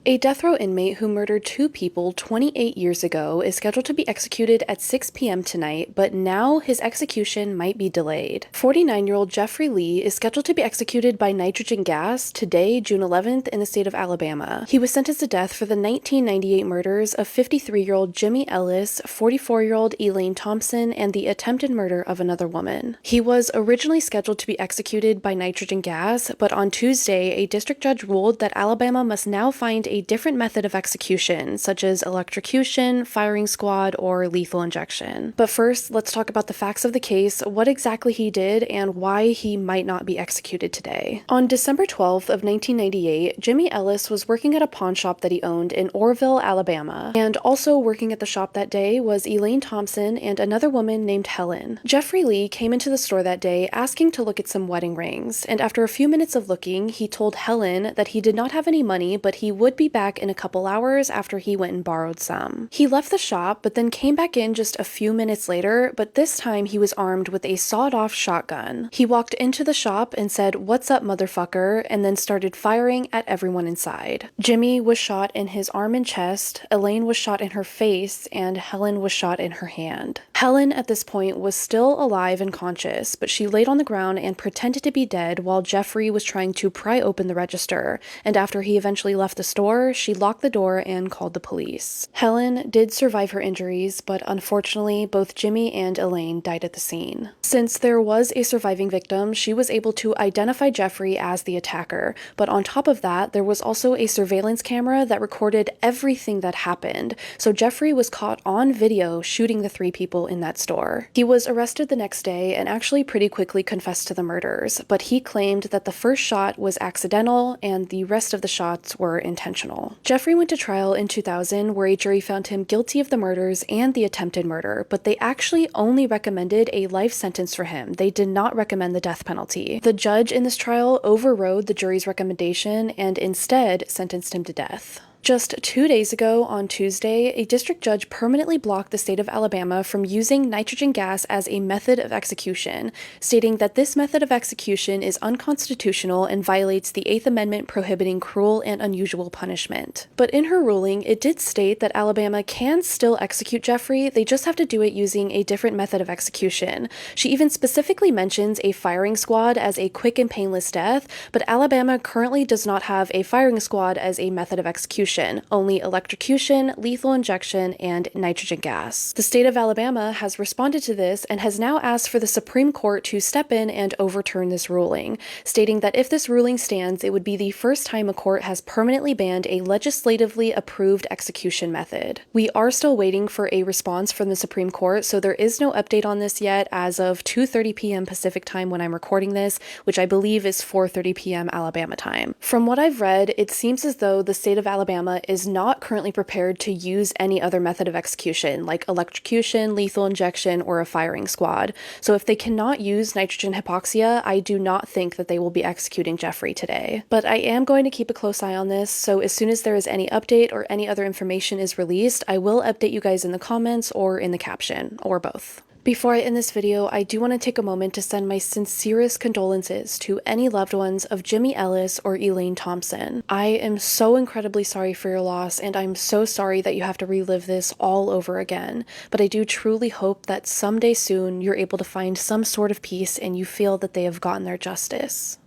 A death row inmate who murdered two people 28 years ago is scheduled to be executed at 6 p.m. tonight, but now his execution might be delayed. 49-year-old Jeffrey Lee is scheduled to be executed by nitrogen gas today, June 11th, in the state of Alabama. He was sentenced to death for the 1998 murders of 53-year-old Jimmy Ellis, 44-year-old Elaine Thompson, and the attempted murder of another woman. He was originally scheduled to be executed by nitrogen gas, but on Tuesday, a district judge ruled that Alabama must now find a different method of execution, such as electrocution, firing squad, or lethal injection. But first, let's talk about the facts of the case, what exactly he did, and why he might not be executed today. On December 12th of 1998, Jimmy Ellis was working at a pawn shop that he owned in Orrville, Alabama, and also working at the shop that day was Elaine Thompson and another woman named Helen. Jeffrey Lee came into the store that day asking to look at some wedding rings, and after a few minutes of looking, he told Helen that he did not have any money, but he would be back in a couple hours after he went and borrowed some. He left the shop, but then came back in just a few minutes later, but this time he was armed with a sawed-off shotgun. He walked into the shop and said, "What's up, motherfucker?" and then started firing at everyone inside. Jimmy was shot in his arm and chest, Elaine was shot in her face, and Helen was shot in her hand. Helen, at this point, was still alive and conscious, but she laid on the ground and pretended to be dead while Jeffrey was trying to pry open the register, and after he eventually left the store, she locked the door and called the police. Helen did survive her injuries, but unfortunately, both Jimmy and Elaine died at the scene. Since there was a surviving victim, she was able to identify Jeffrey as the attacker, but on top of that, there was also a surveillance camera that recorded everything that happened, so Jeffrey was caught on video shooting the three people in that store. He was arrested the next day and actually pretty quickly confessed to the murders, but he claimed that the first shot was accidental and the rest of the shots were intentional. Jeffrey went to trial in 2000 where a jury found him guilty of the murders and the attempted murder, but they actually only recommended a life sentence for him. They did not recommend the death penalty. The judge in this trial overrode the jury's recommendation and instead sentenced him to death. Just 2 days ago, on Tuesday, a district judge permanently blocked the state of Alabama from using nitrogen gas as a method of execution, stating that this method of execution is unconstitutional and violates the Eighth Amendment prohibiting cruel and unusual punishment. But in her ruling, it did state that Alabama can still execute Jeffrey, they just have to do it using a different method of execution. She even specifically mentions a firing squad as a quick and painless death, but Alabama currently does not have a firing squad as a method of execution. Only electrocution, lethal injection, and nitrogen gas. The state of Alabama has responded to this and has now asked for the Supreme Court to step in and overturn this ruling, stating that if this ruling stands, it would be the first time a court has permanently banned a legislatively approved execution method. We are still waiting for a response from the Supreme Court, so there is no update on this yet as of 2:30 p.m. Pacific time when I'm recording this, which I believe is 4:30 p.m. Alabama time. From what I've read, it seems as though the state of Alabama is not currently prepared to use any other method of execution, like electrocution, lethal injection, or a firing squad. So if they cannot use nitrogen hypoxia, I do not think that they will be executing Jeffrey today. But I am going to keep a close eye on this, so as soon as there is any update or any other information is released, I will update you guys in the comments or in the caption, or both. Before I end this video, I do want to take a moment to send my sincerest condolences to any loved ones of Jimmy Ellis or Elaine Thompson. I am so incredibly sorry for your loss, and I'm so sorry that you have to relive this all over again. But I do truly hope that someday soon you're able to find some sort of peace and you feel that they have gotten their justice.